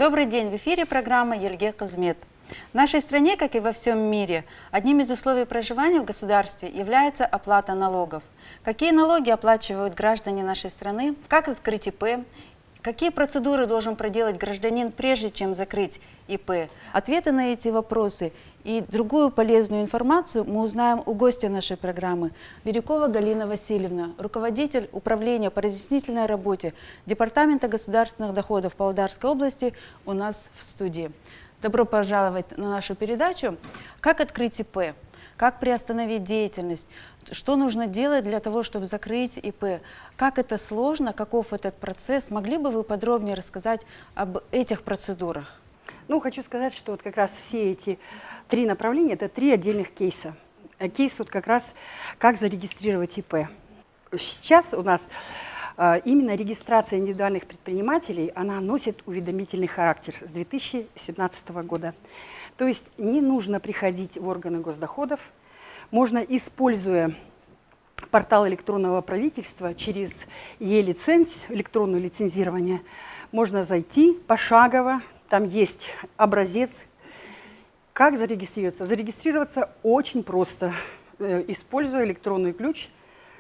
Добрый день, в эфире программа «Елге Казмет». В нашей стране, как и во всем мире, одним из условий проживания в государстве является оплата налогов. Какие налоги оплачивают граждане нашей страны, как открыть ИП, какие процедуры должен проделать гражданин, прежде чем закрыть ИП? Ответы на эти вопросы и другую полезную информацию мы узнаем у гостя нашей программы. Бирюкова Галина Васильевна, руководитель управления по разъяснительной работе Департамента государственных доходов Павлодарской области, у нас в студии. Добро пожаловать на нашу передачу. Как открыть ИП? Как приостановить деятельность? Что нужно делать для того, чтобы закрыть ИП? Как это сложно? Каков этот процесс? Могли бы вы подробнее рассказать об этих процедурах? Ну, хочу сказать, что вот как раз все эти три направления – это три отдельных кейса. Кейс вот как раз как зарегистрировать ИП. Сейчас у нас именно регистрация индивидуальных предпринимателей, она носит уведомительный характер с 2017 года. То есть не нужно приходить в органы госдоходов, можно, используя портал электронного правительства через e-лиценз, электронное лицензирование, можно зайти пошагово, там есть образец, как зарегистрироваться. Зарегистрироваться очень просто, используя электронный ключ,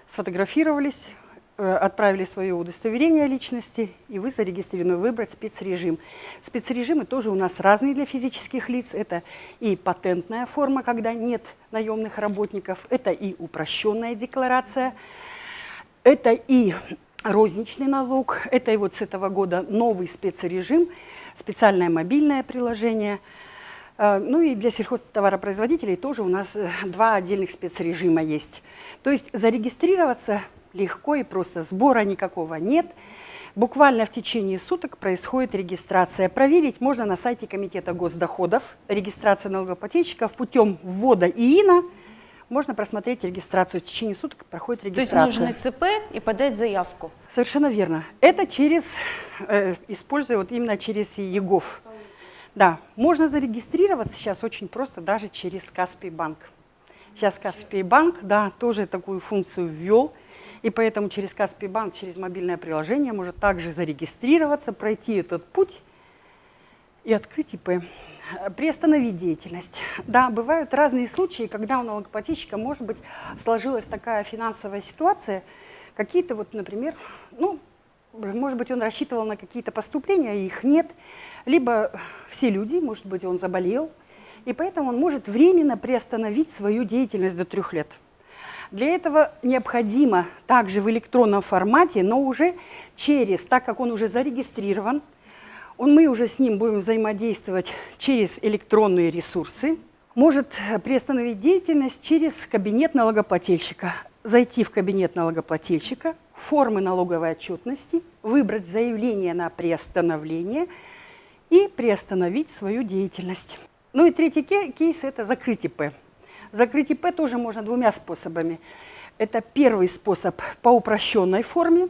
сфотографировались, отправили свое удостоверение личности, и вы зарегистрированы. Выбрать спецрежим. Спецрежимы тоже у нас разные для физических лиц. Это и патентная форма, когда нет наемных работников, это и упрощенная декларация, это и розничный налог, это и вот с этого года новый спецрежим, специальное мобильное приложение. Ну и для сельхозтоваропроизводителей тоже у нас два отдельных спецрежима есть. То есть зарегистрироваться легко и просто, сбора никакого нет. Буквально в течение суток происходит регистрация. Проверить можно на сайте Комитета госдоходов. Регистрация налогоплательщиков путем ввода ИИНа. Можно просмотреть регистрацию. В течение суток проходит регистрация. То есть нужно ЦП и подать заявку? Совершенно верно. Это через, используя вот именно через ЕГОВ. Да, можно зарегистрироваться сейчас очень просто, даже через Каспий банк. Сейчас Каспий банк, да, тоже такую функцию ввел. И поэтому через Каспий банк, через мобильное приложение может также зарегистрироваться, пройти этот путь и открыть ИП. Приостановить деятельность. Да, бывают разные случаи, когда у налогоплательщика, может быть, сложилась такая финансовая ситуация, какие-то вот, например, ну, может быть, он рассчитывал на какие-то поступления, а их нет, либо все люди, может быть, он заболел, и поэтому он может временно приостановить свою деятельность до 3 лет. Для этого необходимо также в электронном формате, но уже через, так как он уже зарегистрирован, мы уже с ним будем взаимодействовать через электронные ресурсы, может приостановить деятельность через кабинет налогоплательщика. Зайти в кабинет налогоплательщика, формы налоговой отчетности, выбрать заявление на приостановление и приостановить свою деятельность. Ну и третий кейс – это закрыть ИП. Закрыть ИП тоже можно двумя способами. Это первый способ по упрощенной форме.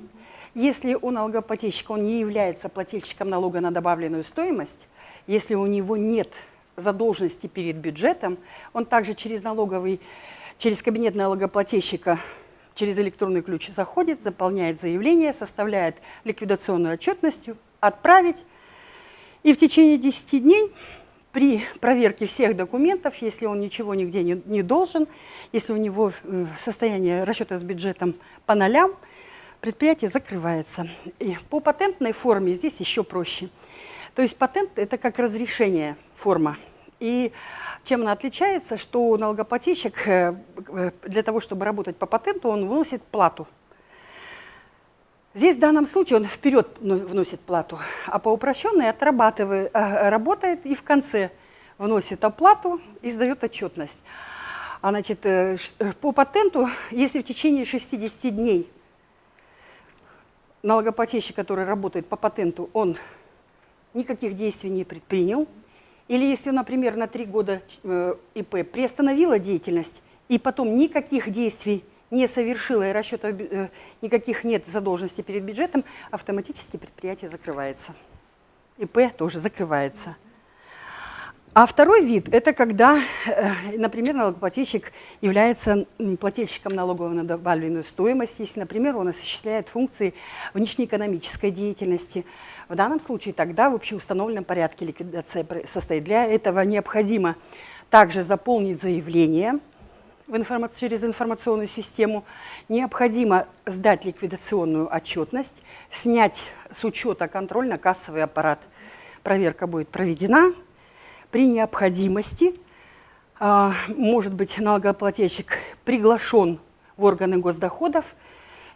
Если у налогоплательщика он не является плательщиком налога на добавленную стоимость, если у него нет задолженности перед бюджетом, он также через кабинет налогоплательщика, через электронный ключ заходит, заполняет заявление, составляет ликвидационную отчетность, отправить. И в течение 10 дней при проверке всех документов, если он ничего нигде не должен, если у него состояние расчета с бюджетом по нолям, предприятие закрывается. И по патентной форме здесь еще проще. То есть патент – это как разрешение форма. И чем она отличается, что налогоплательщик для того, чтобы работать по патенту, он вносит плату. Здесь в данном случае он вперед вносит плату, а по упрощенной работает и в конце вносит оплату и сдает отчетность. А значит, по патенту, если в течение 60 дней налогоплательщик, который работает по патенту, он никаких действий не предпринял, или если, например, на 3 года ИП приостановила деятельность и потом никаких действий не совершила и расчетов никаких нет задолженностей перед бюджетом, автоматически предприятие закрывается. ИП тоже закрывается. А второй вид – это когда, например, налогоплательщик является плательщиком налоговой на добавленную стоимость, если, например, он осуществляет функции внешнеэкономической деятельности. В данном случае тогда в общеустановленном порядке ликвидация состоит. Для этого необходимо также заполнить заявление через информационную систему, необходимо сдать ликвидационную отчетность, снять с учета контрольно-кассовый аппарат. Проверка будет проведена. При необходимости, может быть, налогоплательщик приглашен в органы госдоходов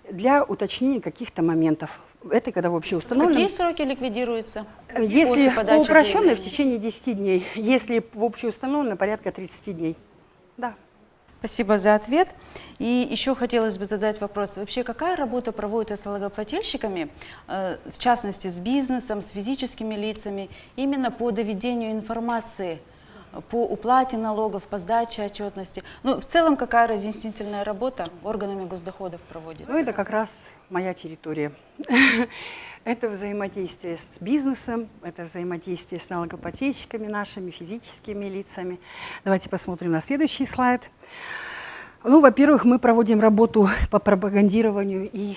для уточнения каких-то моментов. Это когда вообще установлено. Какие сроки ликвидируются? Если после по упрощенной, заявления? в течение 10 дней. Если в общеустановленно, порядка 30 дней. Да. Спасибо за ответ. И еще хотелось бы задать вопрос. Вообще, какая работа проводится с налогоплательщиками, в частности, с бизнесом, с физическими лицами, именно по доведению информации, по уплате налогов, по сдаче отчетности? Ну, в целом, какая разъяснительная работа органами госдоходов проводится? Ну, это как раз моя территория. Это взаимодействие с бизнесом, это взаимодействие с налогоплательщиками нашими, физическими лицами. Давайте посмотрим на следующий слайд. Ну, во-первых, мы проводим работу по пропагандированию и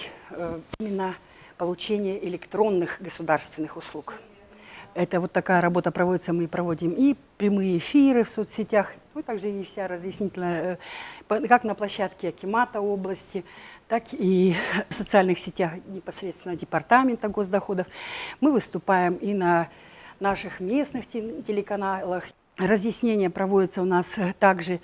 именно получению электронных государственных услуг. Это вот такая работа проводится, мы проводим и прямые эфиры в соцсетях, ну, также и вся разъяснительная, как на площадке Акимата области, так и в социальных сетях непосредственно департамента госдоходов. Мы выступаем и на наших местных телеканалах. Разъяснения проводятся у нас также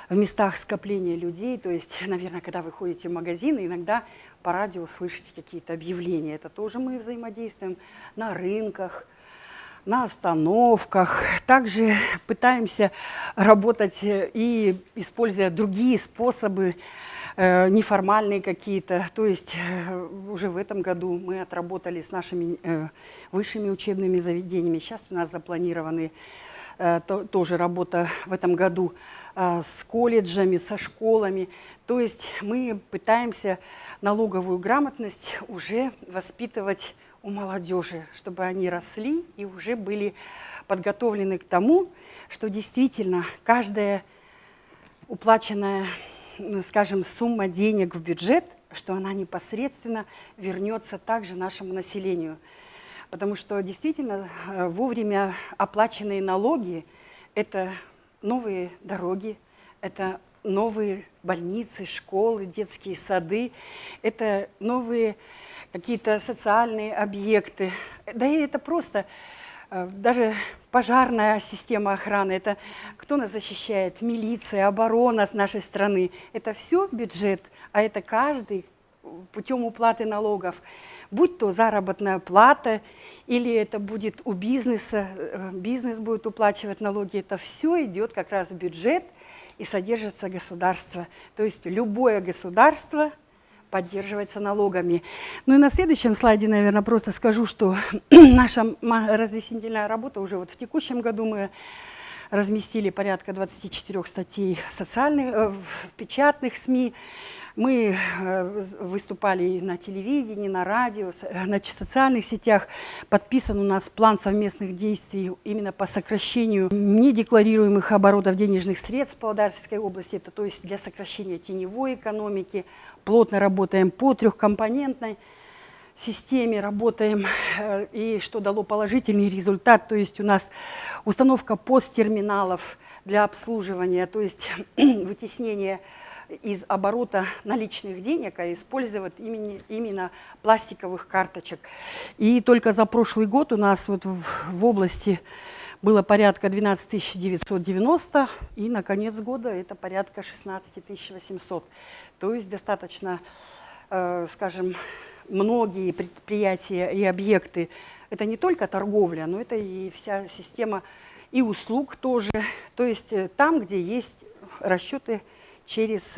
в местах скопления людей, то есть, наверное, когда вы ходите в магазин, иногда по радио слышите какие-то объявления. Это тоже мы взаимодействуем на рынках, на остановках. Также пытаемся работать и используя другие способы, неформальные какие-то. То есть уже в этом году мы отработали с нашими высшими учебными заведениями. Сейчас у нас запланированы тоже работа в этом году с колледжами, со школами. То есть мы пытаемся налоговую грамотность уже воспитывать у молодежи, чтобы они росли и уже были подготовлены к тому, что действительно каждая уплаченная, скажем, сумма денег в бюджет, что она непосредственно вернется также нашему населению. Потому что действительно вовремя оплаченные налоги – это новые дороги, это новые больницы, школы, детские сады, это новые какие-то социальные объекты. Да и это просто даже пожарная система охраны, это кто нас защищает, милиция, оборона нашей страны. Это все бюджет, а это каждый путем уплаты налогов. Будь то заработная плата, или это будет у бизнеса, бизнес будет уплачивать налоги, это все идет как раз в бюджет и содержится государство. То есть любое государство поддерживается налогами. Ну и на следующем слайде, наверное, просто скажу, что наша разъяснительная работа уже вот в текущем году мы разместили порядка 24 статей социальных, печатных СМИ. Мы выступали на телевидении, на радио, на социальных сетях. Подписан у нас план совместных действий именно по сокращению недекларируемых оборотов денежных средств в Павлодарской области. Это то есть для сокращения теневой экономики. Плотно работаем по трехкомпонентной системе, работаем, и что дало положительный результат. То есть у нас установка посттерминалов для обслуживания, то есть вытеснение из оборота наличных денег, а использовать именно пластиковых карточек. И только за прошлый год у нас вот в области было порядка 12 990, и на конец года это порядка 16 800. То есть достаточно, скажем, многие предприятия и объекты. Это не только торговля, но это и вся система и услуг тоже. То есть там, где есть расчеты через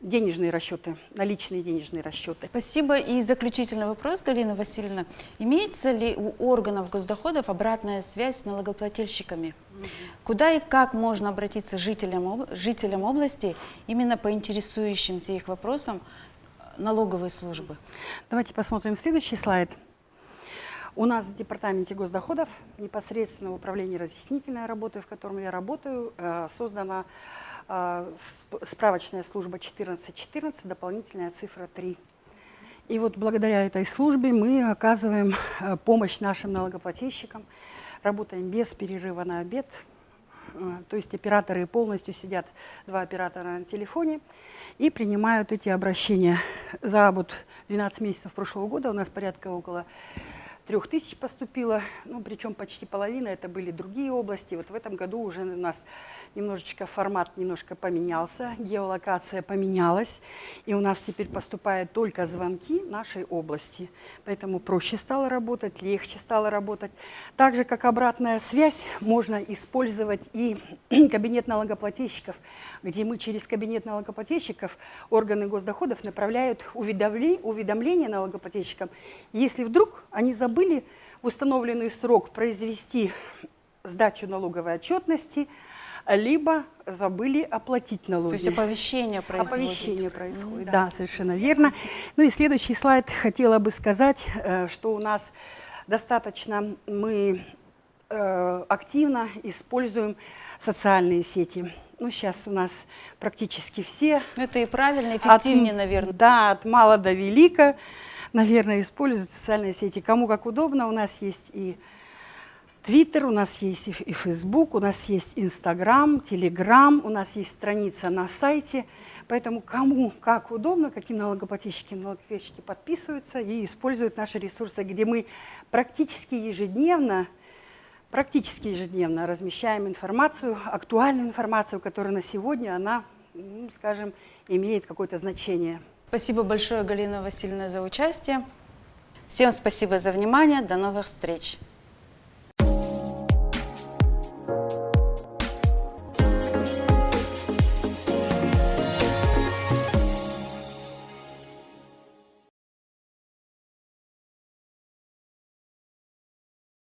денежные расчеты, наличные денежные расчеты. Спасибо. И заключительный вопрос, Галина Васильевна. Имеется ли у органов госдоходов обратная связь с налогоплательщиками? Куда и как можно обратиться жителям области именно по интересующимся их вопросам налоговой службы? Давайте посмотрим следующий слайд. У нас в департаменте госдоходов, непосредственно в управлении разъяснительной работы, в котором я работаю, создана справочная служба 1414, дополнительная цифра 3. И вот благодаря этой службе мы оказываем помощь нашим налогоплательщикам, работаем без перерыва на обед. То есть операторы полностью сидят, 2 оператора на телефоне, и принимают эти обращения. За 12 месяцев прошлого года у нас порядка около 3000 поступило, ну, причем почти половина это были другие области. Вот в этом году уже у нас немножечко формат немножко поменялся, геолокация поменялась, и у нас теперь поступают только звонки нашей области. Поэтому проще стало работать, легче стало работать. Так же, как обратная связь, можно использовать и кабинет налогоплательщиков, где мы через кабинет налогоплательщиков, органы госдоходов направляют уведомления налогоплательщикам, если вдруг они забыли в установленный срок произвести сдачу налоговой отчетности, либо забыли оплатить налоги. То есть оповещение происходит. Оповещение происходит, да, совершенно верно. Ну и следующий слайд хотела бы сказать, что у нас достаточно мы активно используем социальные сети. Ну, сейчас у нас практически все. Это и правильно, эффективнее, наверное. Да, от мала до велика, наверное, используют социальные сети. Кому как удобно. У нас есть и Твиттер, у нас есть и Фейсбук, у нас есть Инстаграм, Телеграм, у нас есть страница на сайте. Поэтому кому как удобно, каким налогоплательщики подписываются и используют наши ресурсы, где мы практически ежедневно размещаем информацию, актуальную информацию, которая на сегодня, она, ну, скажем, имеет какое-то значение. Спасибо большое, Галина Васильевна, за участие. Всем спасибо за внимание. До новых встреч.